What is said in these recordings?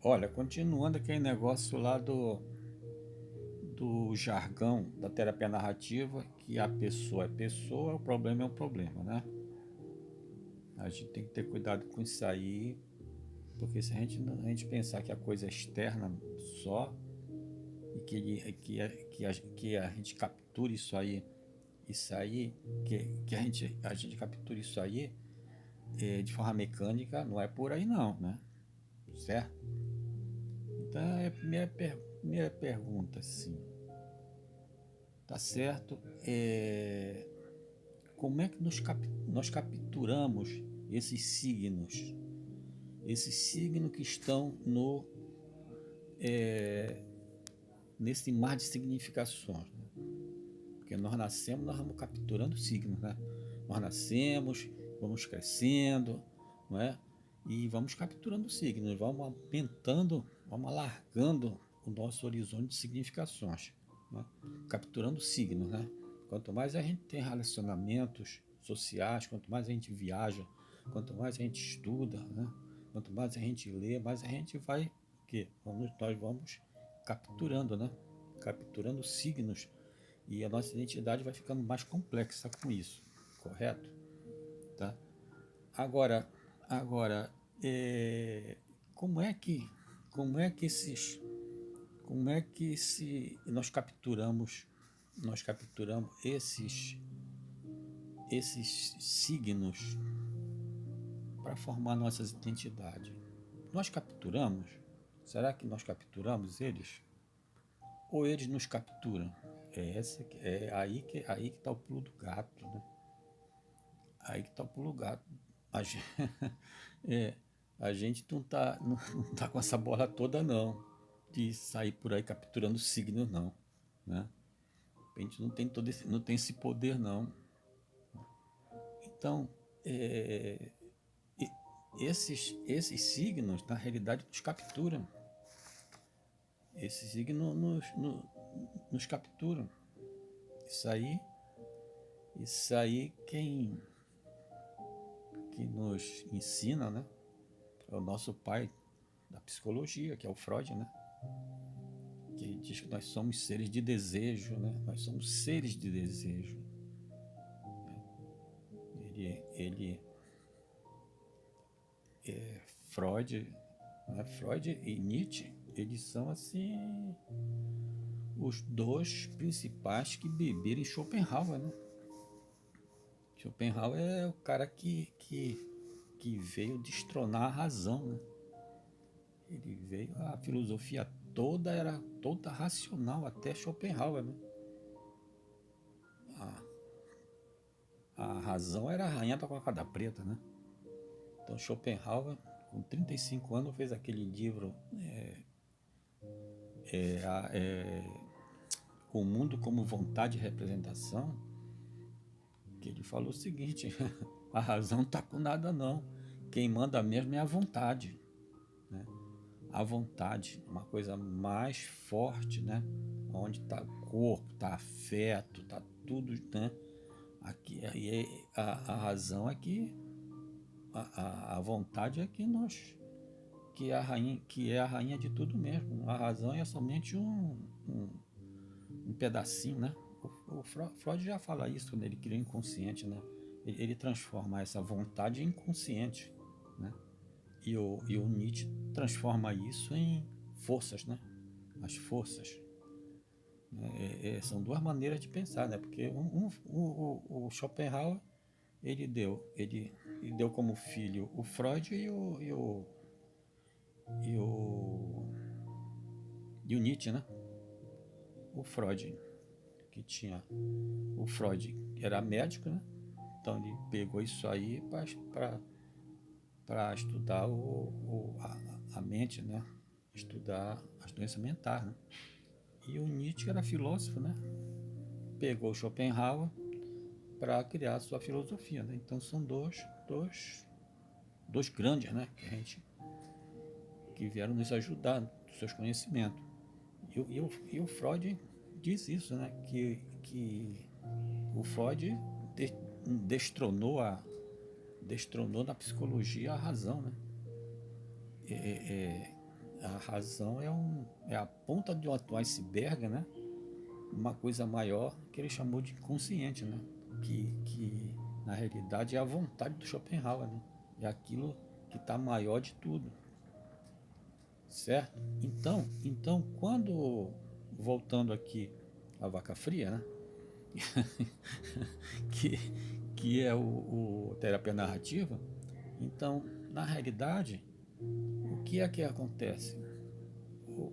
Olha, continuando aquele negócio lá do jargão da terapia narrativa, que a pessoa é pessoa, o problema é um problema, né? A gente tem que ter cuidado com isso aí, porque se a gente pensar que a coisa é externa só, e que a gente capture isso aí, a gente capture isso aí de forma mecânica, não é por aí não, né? Certo? Então é a primeira pergunta, assim, tá certo? Como é que nós capturamos esses signos? Esses signos que estão no, nesse mar de significações. Né? Porque nós nascemos, nós vamos capturando signos, né? Nós nascemos, vamos crescendo, não é? E vamos capturando signos, vamos aumentando, vamos alargando o nosso horizonte de significações, né? Capturando signos, né? Quanto mais a gente tem relacionamentos sociais, quanto mais a gente viaja, quanto mais a gente estuda, né? Quanto mais a gente lê, mais a gente vai, que nós vamos capturando, né? Capturando signos e a nossa identidade vai ficando mais complexa com isso, correto? Tá? Agora, agora, como é que, como é que esses, como é que se nós capturamos esses signos para formar nossas identidades? Nós capturamos? Será que nós capturamos eles? Ou eles nos capturam? É aí que está o pulo do gato, né? Aí que tá o pulo do gato. A gente, é, a gente não tá com essa bola toda não, de sair por aí capturando signos não, né? A gente não tem esse poder não. Então, é, esses signos, na realidade, nos capturam. Esses signos nos capturam. Isso aí, isso aí que nos ensina, né? É o nosso pai da psicologia, que é o Freud, né? Que diz que nós somos seres de desejo, né? Nós somos seres de desejo. Ele Freud, né? Freud e Nietzsche, eles são assim os dois principais que beberam em Schopenhauer, né? Schopenhauer é o cara que veio destronar a razão, né? Ele veio, a filosofia toda era toda racional até Schopenhauer, né? A razão era a rainha da cocada preta, né? Então Schopenhauer, com 35 anos, fez aquele livro O Mundo como Vontade e Representação, que ele falou o seguinte, a razão não está com nada não. Quem manda mesmo é a vontade. Né? A vontade, uma coisa mais forte, né? Onde está o corpo, está afeto, está tudo, né? Aqui, aí, a razão é que a vontade é que nós que é a rainha de tudo mesmo. A razão é somente um pedacinho, né? O Freud já fala isso quando ele cria o inconsciente, né? Ele transforma essa vontade em inconsciente, né? E o Nietzsche transforma isso em forças, né? As forças. São duas maneiras de pensar, né? Porque o Schopenhauer ele deu como filho o Freud e o, e o Nietzsche, né? O Freud, que tinha. O Freud era médico, né? Então ele pegou isso aí para estudar a mente, né? Estudar as doenças mentais, né? E o Nietzsche era filósofo, né? Pegou o Schopenhauer para criar a sua filosofia, né? Então são dois grandes, né? Que vieram nos ajudar nos seus conhecimentos. E o Freud diz isso, né? Que o Freud destronou destronou na psicologia a razão, né? a razão é a ponta de um iceberg, né? Uma coisa maior que ele chamou de inconsciente, né? Que na realidade é a vontade do Schopenhauer, né? É aquilo que está maior de tudo, certo? Então, quando voltando aqui à vaca fria, né? que, que é o terapia narrativa, então, na realidade, o que acontece? O,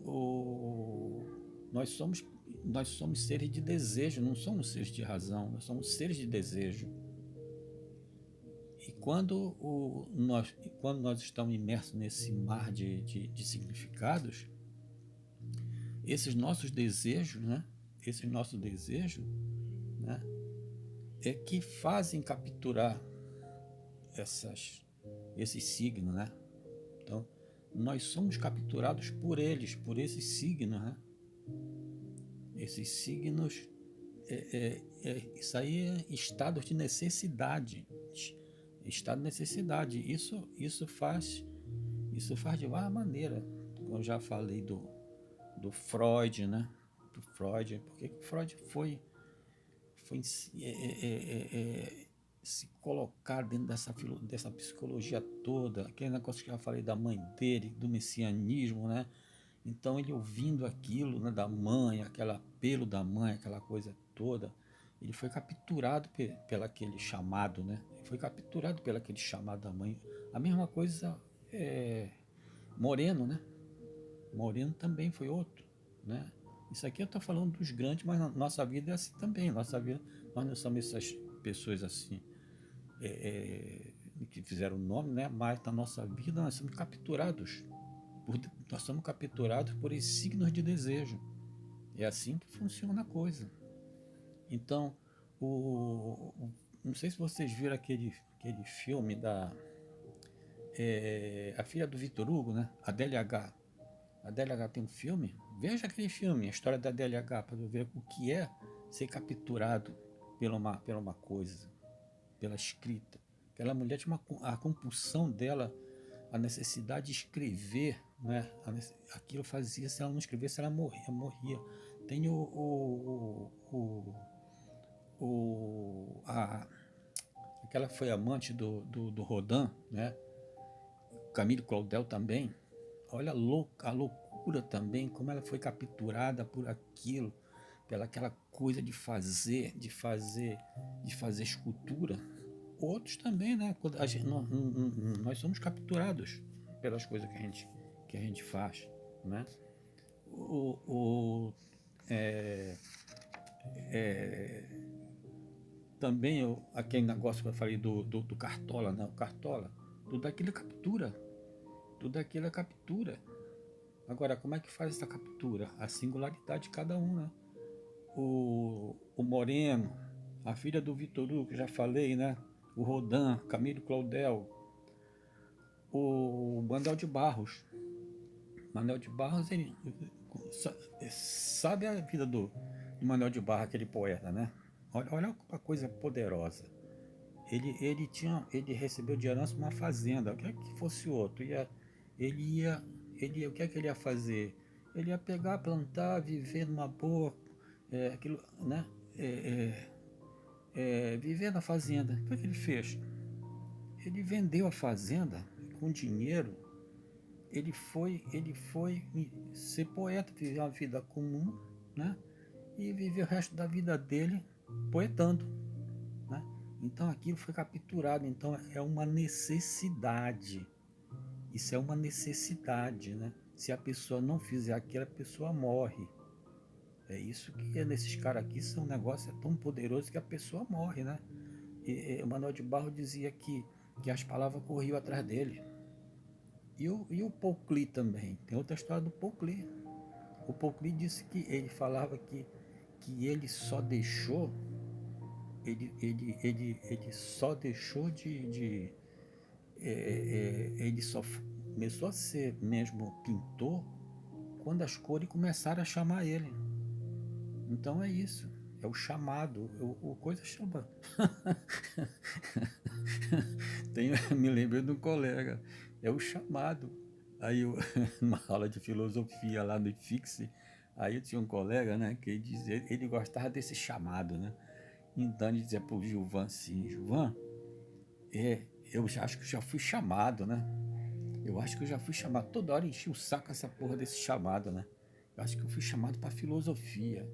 o, nós, somos, nós somos seres de desejo, não somos seres de razão, nós somos seres de desejo. E quando nós estamos imersos nesse mar de significados, esses nossos desejos, né? Esses nossos desejos, né? É que fazem capturar esses signos, né? Então, nós somos capturados por eles, por esses signos, né? Esses signos, isso aí é estado de necessidade, estado de necessidade. Isso faz de várias maneiras. Eu já falei do Freud, né? Do Freud, porque Freud foi se colocar dentro dessa psicologia toda, aquele negócio que eu já falei da mãe dele, do messianismo, né? Então ele ouvindo aquilo, né, da mãe, aquele apelo da mãe, aquela coisa toda, ele foi capturado pelo aquele chamado, né? Ele foi capturado pelo aquele chamado da mãe. A mesma coisa é, Moreno, né? Moreno também foi outro, né? Isso aqui eu estou falando dos grandes, mas na nossa vida é assim também. Nossa vida, nós não somos essas pessoas assim que fizeram o nome, né? Mas na nossa vida nós somos capturados nós somos capturados por esses signos de desejo. É assim que funciona a coisa. Então, não sei se vocês viram aquele filme a filha do Vitor Hugo, né? Adélia H. A Adélia H tem um filme. Veja aquele filme, a história da Adélia H, para ver o que é ser capturado pela uma coisa, pela escrita. Aquela mulher tinha a compulsão dela, a necessidade de escrever, né? Aquilo fazia, se ela não escrevesse, ela morria. Tem aquela foi amante do Rodin, né? Camille Claudel também. Olha a loucura também, como ela foi capturada por aquilo, pela aquela coisa de fazer escultura. Outros também, né? Nós somos capturados pelas coisas que a gente faz, né? O, o, é, também aquele negócio que eu falei do Cartola, né? O Cartola, tudo aquilo é captura, tudo aquilo é captura. Agora, como é que faz essa captura? A singularidade de cada um, né? O Moreno, a filha do Vitor Hugo, que já falei, né? O Rodin, Camilo Claudel, o Manuel de Barros. Manuel de Barros, ele sabe a vida do Manuel de Barros, aquele poeta, né? Olha uma coisa poderosa. Ele recebeu de herança uma fazenda. O que é que fosse outro? Ele ia, o que é que ele ia fazer? Ele ia pegar, plantar, viver numa boa, aquilo, né? Viver na fazenda. O que é que ele fez? Ele vendeu a fazenda com dinheiro. Ele foi ser poeta, viver uma vida comum, né? E viver o resto da vida dele poetando, né? Então aquilo foi capturado. Então é uma necessidade. Isso é uma necessidade, né? Se a pessoa não fizer aquilo, a pessoa morre. É isso que nesses caras aqui são um negócio tão poderoso que a pessoa morre, né? O Manuel de Barro dizia que as palavras corriam atrás dele. E o Paul Klee também. Tem outra história do Paul Klee. O Paul Klee disse que ele falava que ele só deixou ele só deixou ele só começou a ser mesmo pintor quando as cores começaram a chamar ele. Então é isso, é o chamado, o coisa chama. Me lembrei de um colega, é o chamado. Aí, numa aula de filosofia lá no IFIX, aí eu tinha um colega, né, que ele dizia, ele gostava desse chamado, né? Então ele dizia pro Gilvan assim, Gilvan, eu já acho que eu já fui chamado, né? Eu acho que eu já fui chamado. Toda hora enchi o saco essa porra desse chamado, né? Eu acho que eu fui chamado pra filosofia.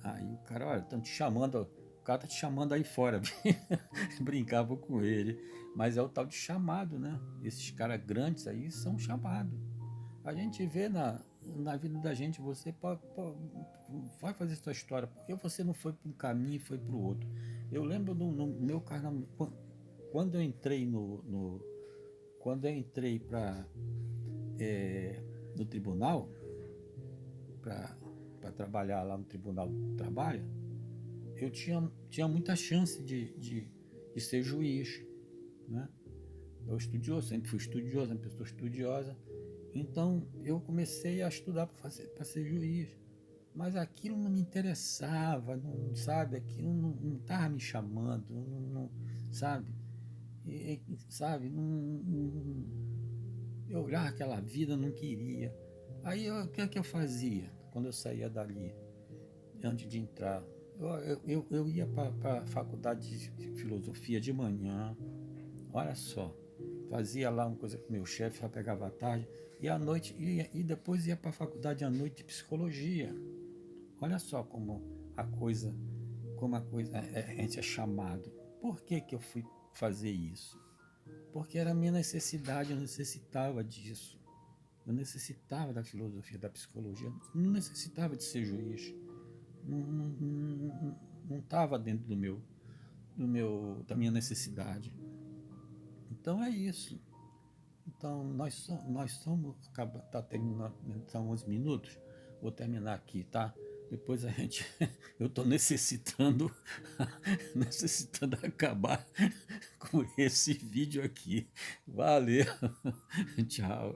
Aí o cara, olha, estão te chamando, o cara tá te chamando aí fora. Brincava com ele. Mas é o tal de chamado, né? Esses caras grandes aí são chamados. A gente vê na vida da gente, você vai fazer sua história, porque você não foi para um caminho e foi para o outro. Eu lembro no meu carnaval, quando eu entrei quando eu entrei no tribunal, para trabalhar lá no Tribunal do Trabalho, eu tinha muita chance de ser juiz, né? Eu estudioso, sempre fui estudioso, uma pessoa estudiosa. Então eu comecei a estudar para ser juiz. Mas aquilo não me interessava, não, sabe? Aquilo não estava me chamando, sabe? Sabe? Eu olhava aquela vida, não queria. Aí o que é que eu fazia quando eu saía dali, antes de entrar? Eu ia para a faculdade de filosofia de manhã, olha só, fazia lá uma coisa com meu chefe, já pegava à tarde, e à noite, e depois ia para a faculdade à noite de psicologia. Olha só como a coisa, a gente é chamado. Por que que eu fui fazer isso? Porque era a minha necessidade, eu necessitava disso. Eu necessitava da filosofia, da psicologia, não necessitava de ser juiz. Não estava dentro da minha necessidade. Então é isso. Então nós somos, tá terminando, são 11 minutos. Vou terminar aqui, tá? Depois a gente, eu estou necessitando, necessitando acabar com esse vídeo aqui. Valeu, tchau.